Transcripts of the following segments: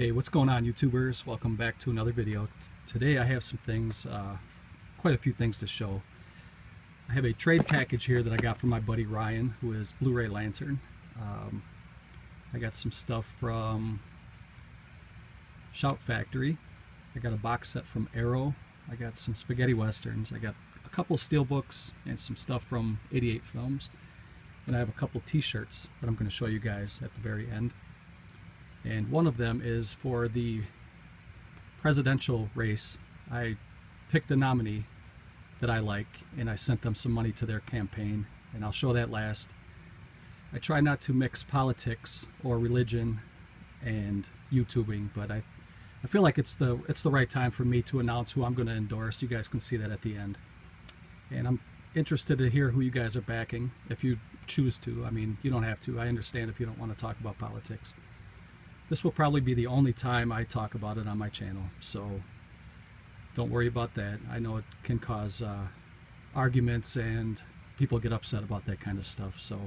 Hey, what's going on, YouTubers? Welcome back to another video. Today I have some things, quite a few things to show. I have a trade package here that I got from my buddy Ryan, who is Blu-ray Lantern. I got some stuff from Shout Factory. I got a box set from Arrow. I got some spaghetti westerns. I got a couple Steelbooks and some stuff from 88 Films. And I have a couple t-shirts that I'm going to show you guys at the very end. And one of them is for the presidential race. I picked a nominee that I like, and I sent them some money to their campaign, and I'll show that last. I try not to mix politics or religion and YouTubing, but I feel like it's the right time for me to announce who I'm going to endorse. You guys can see that at the end. And I'm interested to hear who you guys are backing, if you choose to. I mean, you don't have to. I understand if you don't want to talk about politics. This will probably be the only time I talk about it on my channel, so don't worry about that. I know it can cause arguments and people get upset about that kind of stuff, so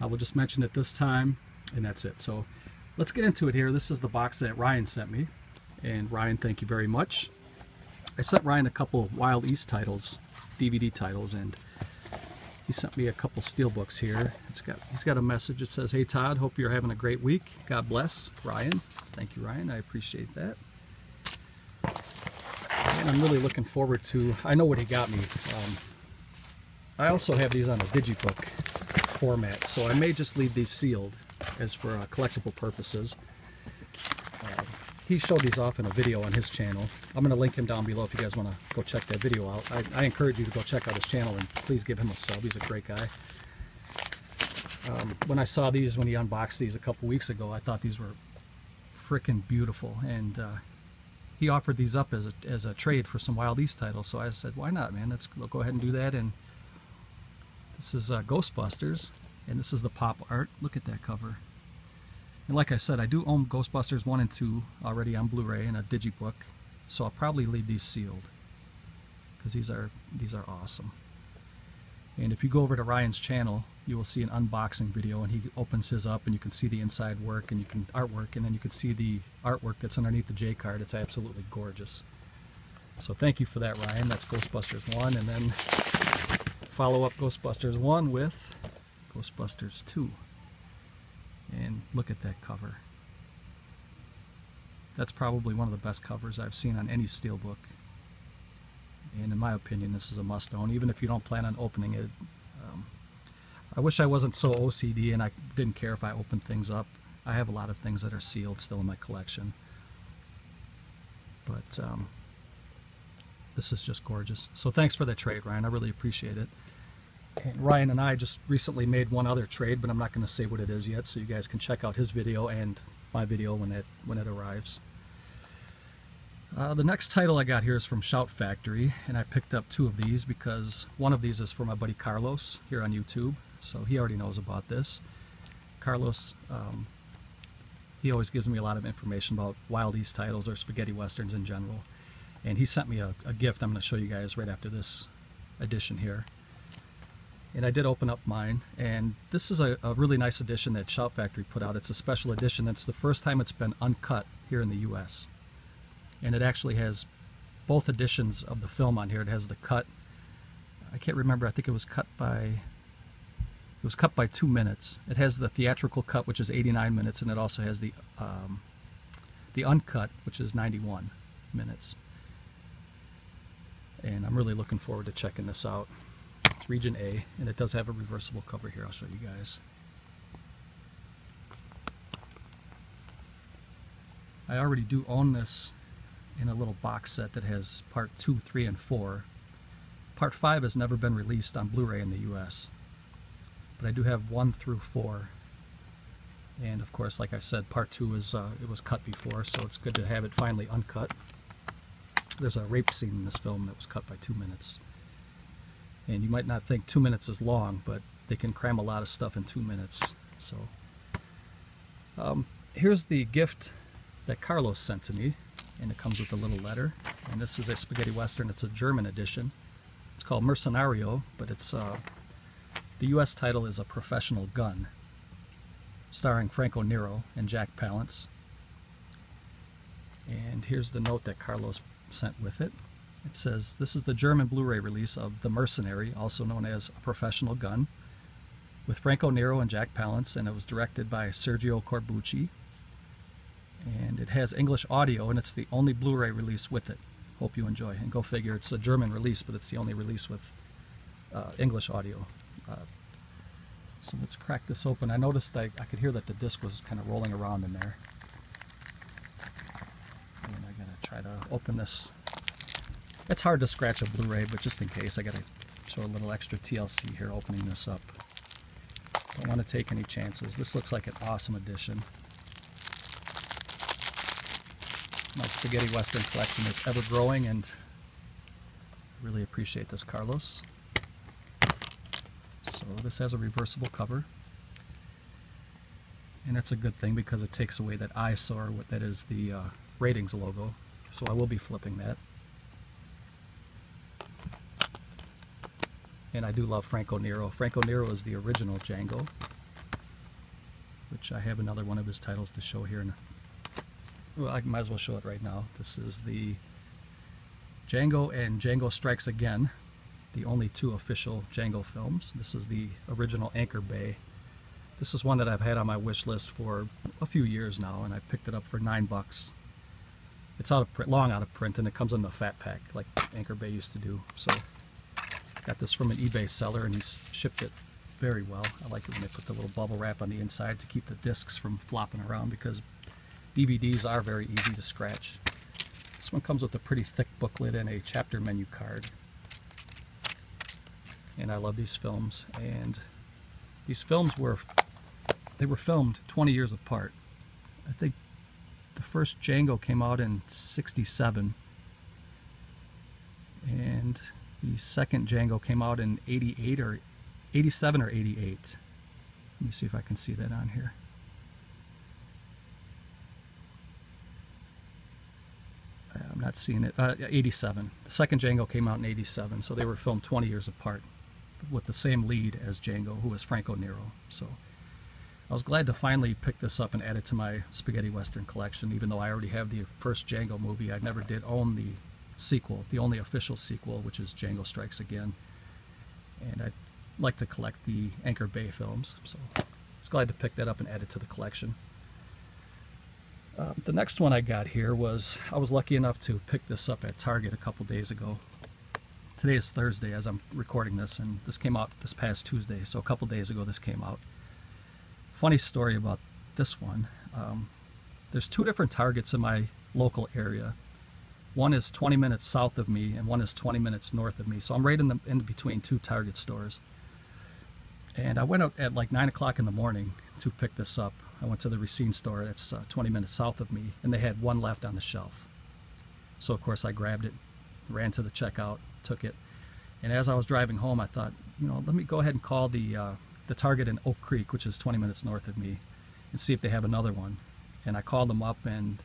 I will just mention it this time, and that's it. So let's get into it here. This is the box that Ryan sent me, and Ryan, thank you very much. I sent Ryan a couple Wild East titles, DVD titles, and he sent me a couple Steelbooks here. He's got a message that says, "Hey Todd, hope you're having a great week. God bless, Ryan." Thank you, Ryan. I appreciate that. And I'm really looking forward to, I know what he got me. I also have these on a digibook format, so I may just leave these sealed as for collectible purposes. He showed these off in a video on his channel. I'm going to link him down below if you guys want to go check that video out. I encourage you to go check out his channel and please give him a sub. He's a great guy. When I saw these, when he unboxed these a couple weeks ago, I thought these were freaking beautiful. And he offered these up as a trade for some Wild East titles. So I said, why not, man? We'll go ahead and do that. And this is Ghostbusters. And this is the pop art. Look at that cover. And like I said, I do own Ghostbusters 1 and 2 already on Blu-ray and a digibook, so I'll probably leave these sealed because these are awesome. And if you go over to Ryan's channel, you will see an unboxing video, and he opens his up, and you can see the inside work and artwork, and then you can see the artwork that's underneath the J card. It's absolutely gorgeous. So thank you for that, Ryan. That's Ghostbusters 1, and then follow up Ghostbusters 1 with Ghostbusters 2. And look at that cover. That's probably one of the best covers I've seen on any Steelbook. And in my opinion, this is a must-own, even if you don't plan on opening it. I wish I wasn't so OCD and I didn't care if I opened things up. I have a lot of things that are sealed still in my collection. But this is just gorgeous. So thanks for that trade, Ryan. I really appreciate it. And Ryan and I just recently made one other trade, but I'm not going to say what it is yet, so you guys can check out his video and my video when it arrives. The next title I got here is from Shout Factory, and I picked up two of these because one of these is for my buddy Carlos here on YouTube, so he already knows about this. Carlos, he always gives me a lot of information about Wild East titles or spaghetti westerns in general, and he sent me a gift I'm going to show you guys right after this edition here. And I did open up mine, and this is a really nice edition that Shout Factory put out. It's a special edition. It's the first time it's been uncut here in the US. And it actually has both editions of the film on here. It has the cut, I can't remember, I think it was cut by 2 minutes. It has the theatrical cut, which is 89 minutes, and it also has the uncut, which is 91 minutes. And I'm really looking forward to checking this out. It's Region A, and it does have a reversible cover here. I'll show you guys. I already do own this in a little box set that has part 2, 3, and 4. Part 5 has never been released on Blu-ray in the US, but I do have 1 through 4. And of course, like I said, part 2 is it was cut before, so it's good to have it finally uncut. There's a rape scene in this film that was cut by 2 minutes. And you might not think 2 minutes is long, but they can cram a lot of stuff in 2 minutes. So here's the gift that Carlos sent to me, and it comes with a little letter. And this is a spaghetti western. It's a German edition. It's called Mercenario, but it's the US title is A Professional Gun, starring Franco Nero and Jack Palance. And here's the note that Carlos sent with it. It says, "This is the German Blu-ray release of The Mercenary, also known as A Professional Gun, with Franco Nero and Jack Palance, and it was directed by Sergio Corbucci. And it has English audio, and it's the only Blu-ray release with it. Hope you enjoy." And go figure, it's a German release, but it's the only release with English audio. So let's crack this open. I noticed that I could hear that the disc was kind of rolling around in there. And I gotta try to open this. It's hard to scratch a Blu-ray, but just in case, I gotta show a little extra TLC here opening this up. Don't want to take any chances. This looks like an awesome addition. My spaghetti western collection is ever growing, and I really appreciate this, Carlos. So this has a reversible cover, and that's a good thing because it takes away that eyesore that is the ratings logo. So I will be flipping that. And I do love Franco Nero. Franco Nero is the original Django, which I have another one of his titles to show here. Well, I might as well show it right now. This is the Django and Django Strikes Again, the only two official Django films. This is the original Anchor Bay. This is one that I've had on my wish list for a few years now, and I picked it up for $9. It's out of print, long out of print, and it comes in the fat pack like Anchor Bay used to do. So got this from an eBay seller, and he's shipped it very well. I like it when they put the little bubble wrap on the inside to keep the discs from flopping around, because DVDs are very easy to scratch. This one comes with a pretty thick booklet and a chapter menu card. And I love these films. And these films were filmed 20 years apart. I think the first Django came out in '67. And the second Django came out in '88 or '87 or '88. Let me see if I can see that on here. I'm not seeing it. 87. The second Django came out in '87, so they were filmed 20 years apart with the same lead as Django, who was Franco Nero. So I was glad to finally pick this up and add it to my spaghetti western collection, even though I already have the first Django movie. I never did own the sequel, the only official sequel, which is Django Strikes Again. And I like to collect the Anchor Bay films, so I was glad to pick that up and add it to the collection. The next one I got here was, I was lucky enough to pick this up at Target a couple days ago. Today is Thursday as I'm recording this, and this came out this past Tuesday, so a couple days ago this came out. Funny story about this one. There's two different Targets in my local area. One is 20 minutes south of me, and one is 20 minutes north of me, so I'm right in between two Target stores. And I went out at like 9 o'clock in the morning to pick this up. I went to the Racine store that's 20 minutes south of me, and they had one left on the shelf. So of course I grabbed it, ran to the checkout, took it, and as I was driving home I thought, you know, let me go ahead and call the Target in Oak Creek, which is 20 minutes north of me, and see if they have another one. And I called them up, and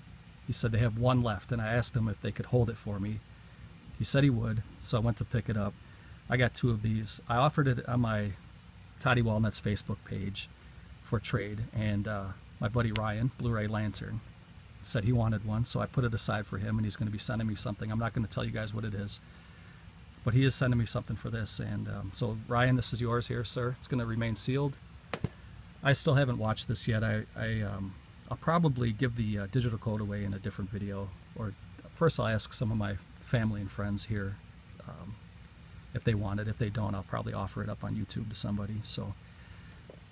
he said they have one left, and I asked him if they could hold it for me. He said he would, so I went to pick it up. I got two of these. I offered it on my Toddy Walnuts Facebook page for trade, and my buddy Ryan, Blu-ray Lantern, said he wanted one, so I put it aside for him, and he's going to be sending me something. I'm not going to tell you guys what it is, but he is sending me something for this. And so Ryan, this is yours here, sir. It's going to remain sealed. I still haven't watched this yet. I'll probably give the digital code away in a different video, or first I'll ask some of my family and friends here if they want it. If they don't, I'll probably offer it up on YouTube to somebody. So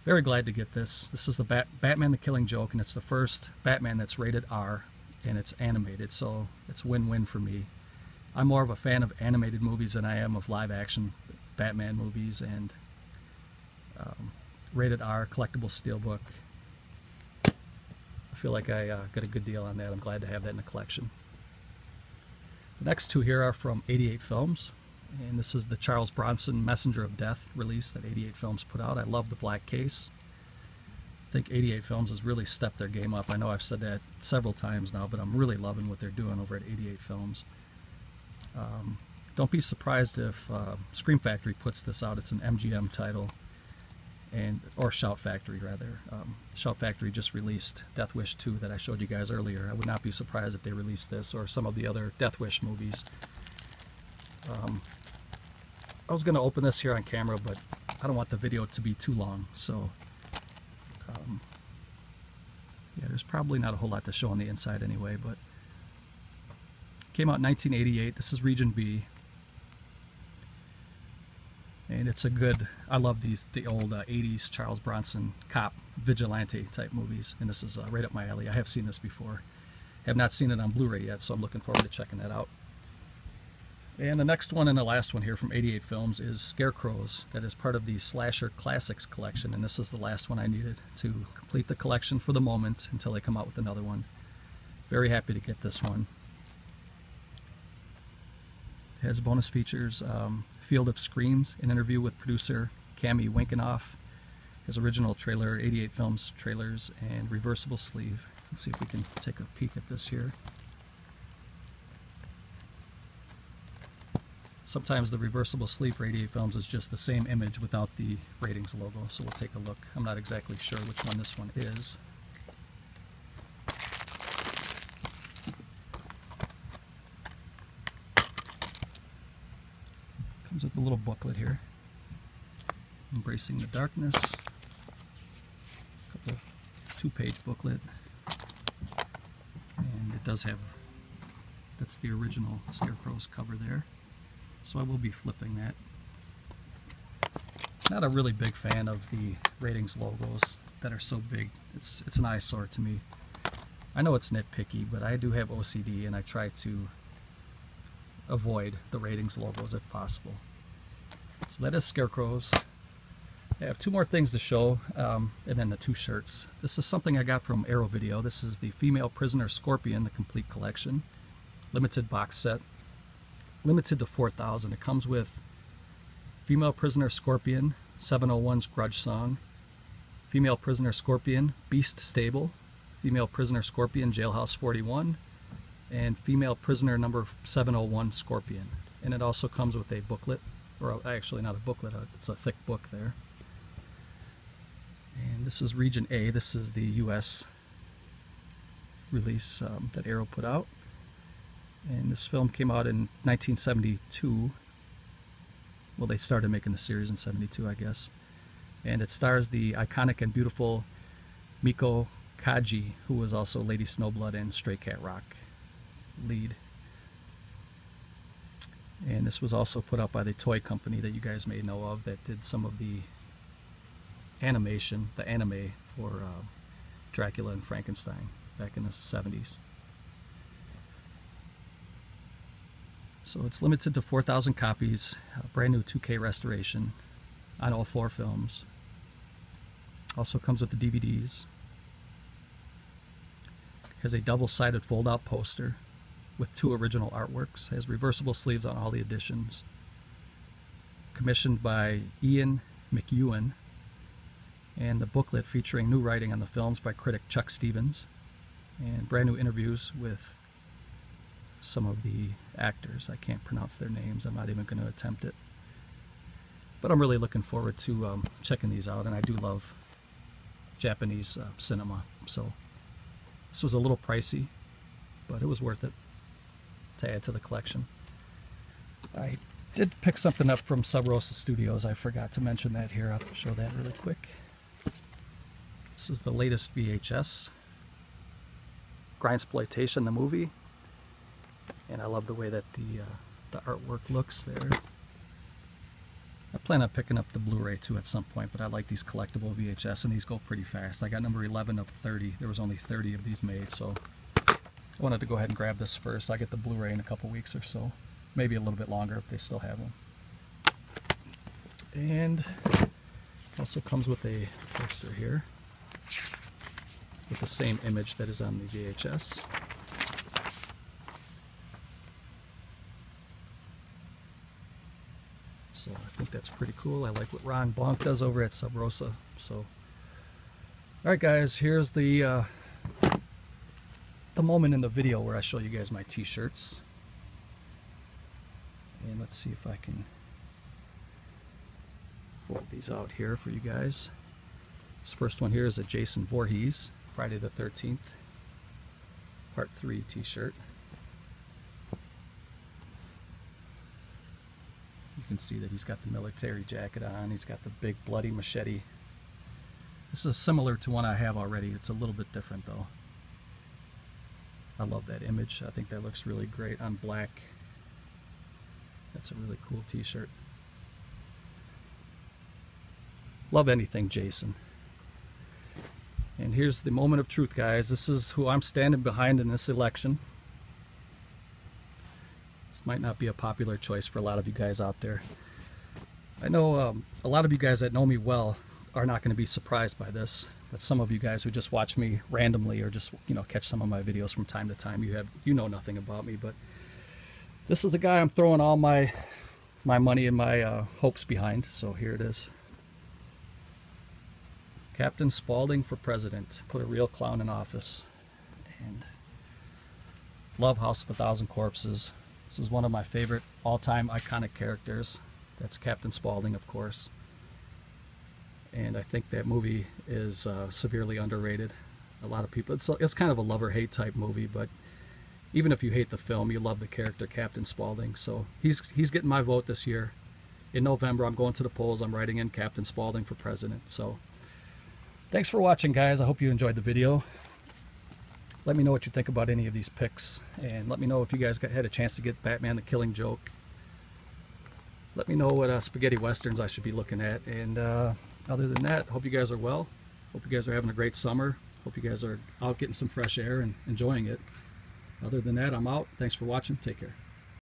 very glad to get this. This is the Batman the Killing Joke, and it's the first Batman that's rated R, and it's animated, so it's win-win for me. I'm more of a fan of animated movies than I am of live-action Batman movies, and rated R, collectible steelbook. I feel like I got a good deal on that. I'm glad to have that in the collection. The next two here are from 88 Films, and this is the Charles Bronson Messenger of Death release that 88 Films put out. I love the black case. I think 88 Films has really stepped their game up. I know I've said that several times now, but I'm really loving what they're doing over at 88 Films. Don't be surprised if Scream Factory puts this out. It's an MGM title, or Shout Factory rather. Shout Factory just released Death Wish 2 that I showed you guys earlier. I would not be surprised if they released this or some of the other Death Wish movies. I was going to open this here on camera, but I don't want the video to be too long, so yeah, there's probably not a whole lot to show on the inside anyway, but came out in 1988. This is Region B. And it's a good, I love the old 80s Charles Bronson cop vigilante type movies, and this is right up my alley. I have seen this before. Have not seen it on Blu-ray yet, so I'm looking forward to checking that out. And the next one and the last one here from 88 Films is Scarecrows. That is part of the Slasher Classics collection, and this is the last one I needed to complete the collection for the moment until they come out with another one. Very happy to get this one. It has bonus features, Field of Screams, an interview with producer Cammy Winkenoff, his original trailer, 88 Films trailers, and reversible sleeve. Let's see if we can take a peek at this here. Sometimes the reversible sleeve for 88 Films is just the same image without the ratings logo, so we'll take a look. I'm not exactly sure which one this one is. Comes with a little booklet here. Embracing the Darkness. Two-page booklet. And it does have, that's the original Scarecrow's cover there. So I will be flipping that. Not a really big fan of the ratings logos that are so big. It's an eyesore to me. I know it's nitpicky, but I do have OCD and I try to avoid the ratings logos if possible. So that is Scarecrows. I have two more things to show, and then the two shirts. This is something I got from Arrow Video. This is the Female Prisoner Scorpion, the complete collection. Limited box set. Limited to 4,000. It comes with Female Prisoner Scorpion, 701's Grudge Song, Female Prisoner Scorpion, Beast Stable, Female Prisoner Scorpion, Jailhouse 41, and Female Prisoner number 701 Scorpion. And it also comes with a booklet, or actually not a booklet, it's a thick book there. And this is Region A. This is the US release that Arrow put out. And this film came out in 1972. Well, they started making the series in 72, I guess. And it stars the iconic and beautiful Miko Kaji, who was also Lady Snowblood and Stray Cat Rock lead. And this was also put out by the toy company that you guys may know of that did some of the animation, the anime for Dracula and Frankenstein back in the 70s. So it's limited to 4,000 copies, brand new 2K restoration on all 4 films. Also comes with the DVDs. Has a double-sided fold-out poster with 2 original artworks. Has reversible sleeves on all the editions. Commissioned by Ian McEwan. And the booklet featuring new writing on the films by critic Chuck Stevens. And brand new interviews with some of the actors. I can't pronounce their names. I'm not even going to attempt it. But I'm really looking forward to checking these out, and I do love Japanese cinema. So this was a little pricey, but it was worth it to add to the collection. I did pick something up from Sub Rosa Studios. I forgot to mention that here. I'll show that really quick. This is the latest VHS. Grindsploitation, the movie. And I love the way that the artwork looks there. I plan on picking up the Blu-ray too at some point, but I like these collectible VHS, and these go pretty fast. I got number 11 of 30. There was only 30 of these made, so I wanted to go ahead and grab this first. I get the Blu-ray in a couple weeks or so. Maybe a little bit longer if they still have them. And also comes with a poster here with the same image that is on the VHS. So I think that's pretty cool. I like what Ron Bonk does over at Sub Rosa. So, alright guys, here's the moment in the video where I show you guys my t-shirts. And let's see if I can fold these out here for you guys. This first one here is a Jason Voorhees, Friday the 13th, Part 3 t-shirt. You can see that he's got the military jacket on, he's got the big bloody machete. This is similar to one I have already, it's a little bit different though. I love that image, I think that looks really great on black. That's a really cool t-shirt. Love anything Jason. And here's the moment of truth, guys. This is who I'm standing behind in this election. This might not be a popular choice for a lot of you guys out there. I know a lot of you guys that know me well are not going to be surprised by this, but some of you guys who just watch me randomly or just, you know, catch some of my videos from time to time, you know nothing about me. But this is the guy I'm throwing all my money and my hopes behind. So here it is. Captain Spaulding for president. Put a real clown in office. And love House of a Thousand Corpses. This is one of my favorite all-time iconic characters. That's Captain Spaulding, of course. And I think that movie is severely underrated. A lot of people, it's kind of a love-or-hate type movie, but even if you hate the film, you love the character Captain Spaulding. So he's getting my vote this year. In November, I'm going to the polls. I'm writing in Captain Spaulding for president. So thanks for watching, guys. I hope you enjoyed the video. Let me know what you think about any of these picks, and let me know if you guys had a chance to get Batman the Killing Joke. Let me know what spaghetti westerns I should be looking at. And other than that, hope you guys are well. Hope you guys are having a great summer. Hope you guys are out getting some fresh air and enjoying it. Other than that, I'm out. Thanks for watching. Take care.